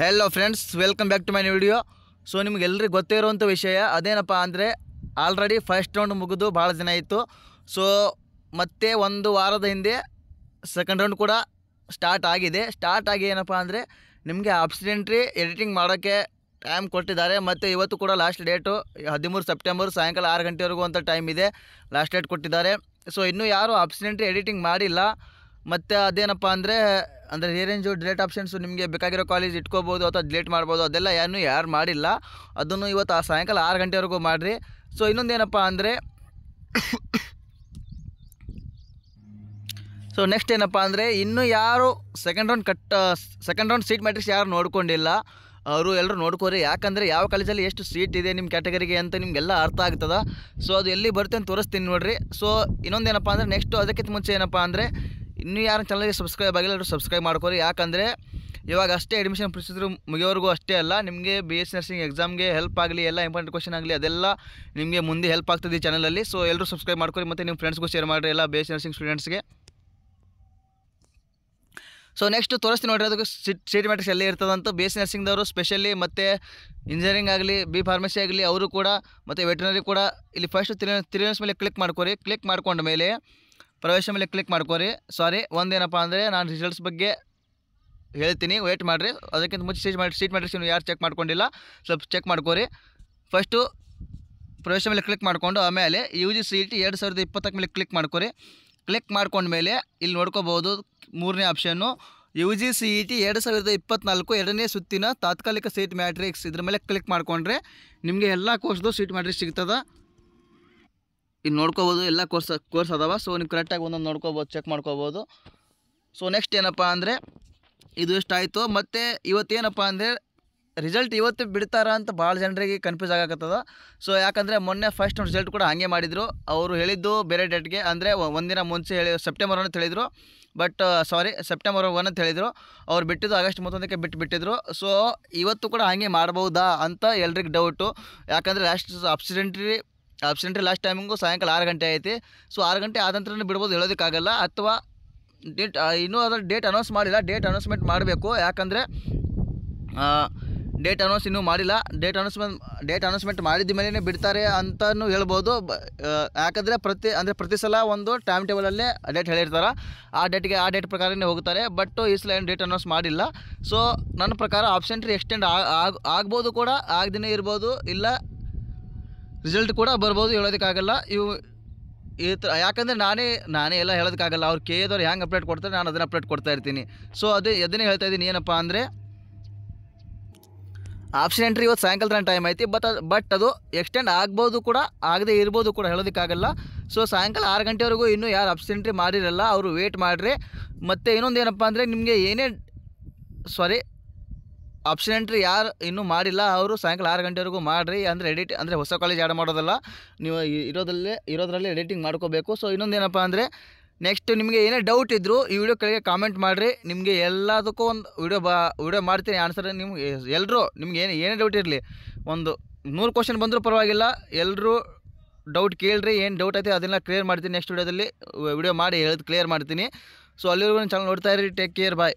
Hello friends, welcome back to my video. So ನಿಮಗೆಲ್ಲರಿಗೂ ಗೊತ್ತೇ ಇರುವಂಥ ವಿಷಯ ಅದೇನಪ್ಪ ಅಂದರೆ ಆಲ್ರೆಡಿ ಫಸ್ಟ್ ರೌಂಡ್ ಮುಗಿದು ಭಾಳ ದಿನ ಆಯಿತು. ಸೊ ಮತ್ತೆ ಒಂದು ವಾರದ ಹಿಂದೆ ಸೆಕೆಂಡ್ ರೌಂಡ್ ಕೂಡ ಸ್ಟಾರ್ಟ್ ಆಗಿ ಏನಪ್ಪ ಅಂದರೆ ನಿಮಗೆ ಆಬ್ಸಿಡೆಂಟ್ರಿ ಎಡಿಟಿಂಗ್ ಮಾಡೋಕ್ಕೆ ಟೈಮ್ ಕೊಟ್ಟಿದ್ದಾರೆ. ಮತ್ತು ಇವತ್ತು ಕೂಡ ಲಾಸ್ಟ್ ಡೇಟು 13 ಸೆಪ್ಟೆಂಬರ್ ಸಾಯಂಕಾಲ 6 ಗಂಟೆವರೆಗೂ ಅಂತ ಟೈಮ್ ಇದೆ, ಲಾಸ್ಟ್ ಡೇಟ್ ಕೊಟ್ಟಿದ್ದಾರೆ. ಸೊ ಇನ್ನೂ ಯಾರು ಆಬ್ಸಿಡೆಂಟ್ರಿ ಎಡಿಟಿಂಗ್ ಮಾಡಿಲ್ಲ. ಮತ್ತು ಅದೇನಪ್ಪ ಅಂದರೆ ರೇಂಜು ಡಿಲೇಟ್ ಆಪ್ಷನ್ಸು ನಿಮಗೆ ಬೇಕಾಗಿರೋ ಕಾಲೇಜ್ ಇಟ್ಕೋಬೋದು ಅಥವಾ ಡಿಲೇಟ್ ಮಾಡ್ಬೋದು, ಅದೆಲ್ಲ ಯಾರು ಮಾಡಿಲ್ಲ. ಅದನ್ನು ಇವತ್ತು ಸಾಯಂಕಾಲ 6 ಗಂಟೆವರೆಗೂ ಮಾಡಿರಿ. ಸೊ ಇನ್ನೊಂದೇನಪ್ಪ ಅಂದರೆ ಸೊ ನೆಕ್ಸ್ಟ್ ಏನಪ್ಪ ಅಂದರೆ ಇನ್ನೂ ಯಾರು ಸೆಕೆಂಡ್ ರೌಂಡ್ ಸೀಟ್ ಮ್ಯಾಟ್ರಿಕ್ಸ್ ಯಾರು ನೋಡ್ಕೊಂಡಿಲ್ಲ ಅವರು ಎಲ್ಲರೂ ನೋಡ್ಕೋರಿ. ಯಾಕಂದರೆ ಯಾವ ಕಾಲೇಜಲ್ಲಿ ಎಷ್ಟು ಸೀಟ್ ಇದೆ ನಿಮ್ಮ ಕ್ಯಾಟಗರಿಗೆ ಅಂತ ನಿಮಗೆಲ್ಲ ಅರ್ಥ ಆಗ್ತದೆ. ಸೊ ಅದು ಎಲ್ಲಿ ಬರುತ್ತೆ ಅಂತ ತೋರಿಸ್ತೀನಿ ನೋಡಿರಿ. ಸೊ ಇನ್ನೊಂದೇನಪ್ಪ ಅಂದರೆ ನೆಕ್ಸ್ಟು ಅದಕ್ಕಿಂತ ಮುಂಚೆ ಏನಪ್ಪ ಅಂದರೆ ಇನ್ನೂ ಯಾರು ಚಾನಲ್ಗೆ ಸಬ್ಸ್ಕ್ರೈಬ್ ಆಗಿಲ್ಲ ಎಲ್ಲರೂ ಸಬ್ಸ್ಕ್ರೈಬ್ ಮಾಡ್ಕೋರಿ. ಯಾಕಂದರೆ ಇವಾಗ ಅಷ್ಟೇ ಅಡ್ಮಿಷನ್ ಪ್ರೊಸೀಜರ್ ಮುಗಿಯೋವರೆಗೂ ಅಷ್ಟೇ ಅಲ್ಲ, ನಿಮಗೆ BSc ನರ್ಸಿಂಗ್ ಎಕ್ಸಾಮ್ಗೆ ಹೆಲ್ಪ್ ಆಗಲಿ, ಎಲ್ಲ ಇಂಪಾರ್ಟೆಂಟ್ ಕ್ವಶನ್ ಆಗಲಿ, ಅದೆಲ್ಲ ನಿಮಗೆ ಮುಂದೆ ಹೆಲ್ಪ್ ಆಗ್ತದೆ ಈ ಚಾನಲಲ್ಲಿ. ಸೊ ಎಲ್ಲರೂ ಸಬ್ಸ್ಕ್ರೈಬ್ ಮಾಡ್ಕೊರಿ ಮತ್ತು ನಿಮ್ಮ ಫ್ರೆಂಡ್ಸ್ಗೂ ಶೇರ್ ಮಾಡಿರಿ ಎಲ್ಲ BSc ನರ್ಸಿಂಗ್ ಸ್ಟೂಡೆಂಟ್ಸ್ಗೆ. ಸೊ ನೆಕ್ಸ್ಟ್ ತೋರಿಸ್ತೀನಿ ನೋಡಿರಿ ಅದಕ್ಕೆ ಸೀಟ್ ಮ್ಯಾಟ್ರಿಕ್ಸ್ ಎಲ್ಲಿ ಇರ್ತದಂತ. BSc ನರ್ಸಿಂಗ್ದವರು ಸ್ಪೆಷಲಿ ಮತ್ತು ಇಂಜಿನಿಯರಿಂಗ್ ಆಗಲಿ B ಫಾರ್ಮಸಿ ಆಗಲಿ ಅವರು ಕೂಡ ಮತ್ತು ವೆಟರ್ನರಿ ಕೂಡ ಇಲ್ಲಿ ಫಸ್ಟ್ ತ್ರೀ ಮೇಲೆ ಕ್ಲಿಕ್ ಮಾಡ್ಕೊರಿ. ಕ್ಲಿಕ್ ಮಾಡ್ಕೊಂಡ ಮೇಲೆ ಪ್ರವೇಶ ಮೇಲೆ ಕ್ಲಿಕ್ ಮಾಡ್ಕೊರಿ. ಒಂದೇನಪ್ಪ ಅಂದರೆ ನಾನು ರಿಸಲ್ಟ್ಸ್ ಬಗ್ಗೆ ಹೇಳ್ತೀನಿ, ವೇಟ್ ಮಾಡಿರಿ. ಅದಕ್ಕಿಂತ ಮುಂಚೆ ಸೀಟ್ ಮ್ಯಾಟ್ರಿಕ್ಸ್ ಯಾರು ಚೆಕ್ ಮಾಡ್ಕೊಂಡಿಲ್ಲ ಸ್ವಲ್ಪ ಚೆಕ್ ಮಾಡ್ಕೊರಿ. ಫಸ್ಟು ಪ್ರವೇಶ ಮೇಲೆ ಕ್ಲಿಕ್ ಮಾಡಿಕೊಂಡು ಆಮೇಲೆ UGCET 2020 ಮೇಲೆ ಕ್ಲಿಕ್ ಮಾಡ್ಕೊರಿ. ಕ್ಲಿಕ್ ಮಾಡ್ಕೊಂಡ್ಮೇಲೆ ಇಲ್ಲಿ ನೋಡ್ಕೋಬೋದು ಮೂರನೇ ಆಪ್ಷನ್ನು UGCET 2024 ಎರಡನೇ ಸುತ್ತಿನ ತಾತ್ಕಾಲಿಕ ಸೀಟ್ ಮ್ಯಾಟ್ರಿಕ್ಸ್. ಇದ್ರ ಮೇಲೆ ಕ್ಲಿಕ್ ಮಾಡಿಕೊಂಡ್ರೆ ನಿಮಗೆ ಎಲ್ಲ ಕೋರ್ಸ್ದು ಸೀಟ್ ಮ್ಯಾಟ್ರಿಕ್ಸ್ ಸಿಗ್ತದೆ. ಇಲ್ಲಿ ನೋಡ್ಕೋಬೋದು ಎಲ್ಲ ಕೋರ್ಸ್ ಅದಾವ. ಸೊ ನೀವು ಕರೆಕ್ಟಾಗಿ ಒಂದೊಂದು ನೋಡ್ಕೋಬೋದು, ಚೆಕ್ ಮಾಡ್ಕೋಬೋದು. ಸೊ ನೆಕ್ಸ್ಟ್ ಏನಪ್ಪ ಅಂದರೆ ಇದು ಎಷ್ಟಾಯಿತು. ಮತ್ತು ಇವತ್ತೇನಪ್ಪ ಅಂದರೆ ರಿಸಲ್ಟ್ ಇವತ್ತು ಬಿಡ್ತಾರ ಅಂತ ಭಾಳ ಜನರಿಗೆ ಕನ್ಫ್ಯೂಸ್ ಆಗಕತ್ತದ. ಸೊ ಯಾಕಂದರೆ ಮೊನ್ನೆ ಫಸ್ಟ್ ರಿಸಲ್ಟ್ ಕೂಡ ಹಾಗೆ ಮಾಡಿದರು. ಅವರು ಹೇಳಿದ್ದು ಬೇರೆ ಡೇಟ್ಗೆ ಅಂದರೆ ಒಂದಿನ ಮುಂಚೆ ಸೆಪ್ಟೆಂಬರ್ 1 ಅಂತ ಹೇಳಿದರು. ಬಟ್ ಸೆಪ್ಟೆಂಬರ್ 1 ಅಂತ ಹೇಳಿದರು. ಅವ್ರು ಬಿಟ್ಟಿದ್ದು ಆಗಸ್ಟ್ 31ಕ್ಕೆ ಬಿಟ್ಟಿದ್ರು. ಸೊ ಇವತ್ತು ಕೂಡ ಹಾಗೆ ಮಾಡ್ಬೋದಾ ಅಂತ ಎಲ್ರಿಗೂ ಡೌಟು. ಯಾಕಂದರೆ ಆಬ್ಸೆಂಟ್ರಿ ಲಾಸ್ಟ್ ಟೈಮಿಂಗು ಸಾಯಂಕಾಲ 6 ಗಂಟೆ ಐತಿ. ಸೊ 6 ಗಂಟೆ ಆದ ನಂತರ ಬಿಡ್ಬೋದು, ಹೇಳೋದಕ್ಕಾಗಲ್ಲ. ಅಥವಾ ಇನ್ನೂ ಅದರ ಡೇಟ್ ಅನೌನ್ಸ್ ಮಾಡಿಲ್ಲ, ಡೇಟ್ ಅನೌನ್ಸ್ಮೆಂಟ್ ಮಾಡಬೇಕು. ಯಾಕಂದರೆ ಡೇಟ್ ಅನೌನ್ಸ್ ಇನ್ನೂ ಮಾಡಿಲ್ಲ. ಡೇಟ್ ಅನೌನ್ಸ್ಮೆಂಟ್ ಮಾಡಿದ ಮೇಲೇ ಬಿಡ್ತಾರೆ ಅಂತಲೂ ಹೇಳ್ಬೋದು. ಯಾಕಂದರೆ ಪ್ರತಿ ಸಲ ಒಂದು ಟೈಮ್ ಟೇಬಲಲ್ಲೇ ಡೇಟ್ ಹೇಳಿರ್ತಾರೆ, ಆ ಡೇಟ್ ಪ್ರಕಾರನೇ ಹೋಗ್ತಾರೆ. ಬಟ್ ಈ ಸಲ ಏನು ಡೇಟ್ ಅನೌನ್ಸ್ ಮಾಡಿಲ್ಲ. ಸೊ ನನ್ನ ಪ್ರಕಾರ ಆಬ್ಸೆಂಟ್ರಿ ಎಕ್ಸ್ಟೆಂಡ್ ಆಗ್ಬೋದು, ಕೂಡ ಆಗದೇ ಇರ್ಬೋದು, ಇಲ್ಲ ರಿಸಲ್ಟ್ ಕೂಡ ಬರ್ಬೋದು, ಹೇಳೋದಕ್ಕಾಗಲ್ಲ. ಈ ಥರ ಯಾಕಂದರೆ ನಾನೇ ಎಲ್ಲ ಹೇಳೋದಕ್ಕಾಗಲ್ಲ. ಅವ್ರು KA ಹೆಂಗೆ ಅಪ್ಡೇಟ್ ಕೊಡ್ತಾರೆ ನಾನು ಅದನ್ನು ಅಪ್ಡೇಟ್ ಕೊಡ್ತಾ ಇರ್ತೀನಿ. ಸೊ ಅದನ್ನೇ ಹೇಳ್ತಾ ಇದ್ದೀನಿ. ಏನಪ್ಪ ಅಂದರೆ ಆಪ್ಷನ್ ಎಂಟ್ರಿ ಇವತ್ತು ಸಾಯಂಕಾಲ ಟೈಮ್ ಐತಿ. ಬಟ್ ಅದು ಎಕ್ಸ್ಟೆಂಡ್ ಆಗ್ಬೋದು ಕೂಡ ಆಗದೇ ಇರ್ಬೋದು ಕೂಡ, ಹೇಳೋದಕ್ಕಾಗಲ್ಲ. ಸೊ ಸಾಯಂಕಾಲ 6 ಗಂಟೆವರೆಗೂ ಇನ್ನೂ ಯಾರು ಆಪ್ಷನ್ ಎಂಟ್ರಿ ಮಾಡಿರಲ್ಲ ಅವರು ವೇಟ್ ಮಾಡಿರಿ. ಮತ್ತು ಇನ್ನೊಂದು ಏನಪ್ಪ ಅಂದರೆ ನಿಮಗೆ ಆಪ್ಷನ್ ಎಂಟ್ರಿ ಯಾರು ಇನ್ನೂ ಮಾಡಿಲ್ಲ ಅವರು ಸಾಯಂಕಾಲ 6 ಗಂಟೆವರೆಗೂ ಮಾಡಿರಿ. ಅಂದರೆ ಹೊಸ ಕಾಲೇಜ್ ಆ್ಯಡ್ ಮಾಡೋದಲ್ಲ, ನೀವು ಇರೋದ್ರಲ್ಲಿ ಎಡಿಟಿಂಗ್ ಮಾಡ್ಕೋಬೇಕು. ಸೊ ಇನ್ನೊಂದೇನಪ್ಪ ಅಂದರೆ ನೆಕ್ಸ್ಟ್ ನಿಮಗೆ ಏನೇ ಡೌಟ್ ಇದ್ದರೂ ಈ ವಿಡಿಯೋ ಕೆಳಗೆ ಕಾಮೆಂಟ್ ಮಾಡಿರಿ. ನಿಮಗೆ ಎಲ್ಲದಕ್ಕೂ ಒಂದು ವಿಡಿಯೋ ಮಾಡ್ತೀನಿ ಆನ್ಸರ್. ನಿಮ್ಗೆ ಏನೇ ಡೌಟ್ ಇರಲಿ, ಒಂದು 100 ಕ್ವಶನ್ ಬಂದರೂ ಪರವಾಗಿಲ್ಲ, ಎಲ್ಲರೂ ಡೌಟ್ ಕೇಳಿರಿ. ಏನು ಡೌಟ್ ಐತೆ ಅದನ್ನೆಲ್ಲ ಕ್ಲಿಯರ್ ಮಾಡ್ತೀನಿ. ನೆಕ್ಸ್ಟ್ ವಿಡಿಯೋದಲ್ಲಿ ವಿಡಿಯೋ ಮಾಡಿ ಕ್ಲಿಯರ್ ಮಾಡ್ತೀನಿ. ಸೊ ಅಲ್ಲಿವರೆಗೂ ಚಾನಲ್ ನೋಡ್ತಾ ಇರಿ. ಟೇಕ್ ಕೇರ್, ಬಾಯ್.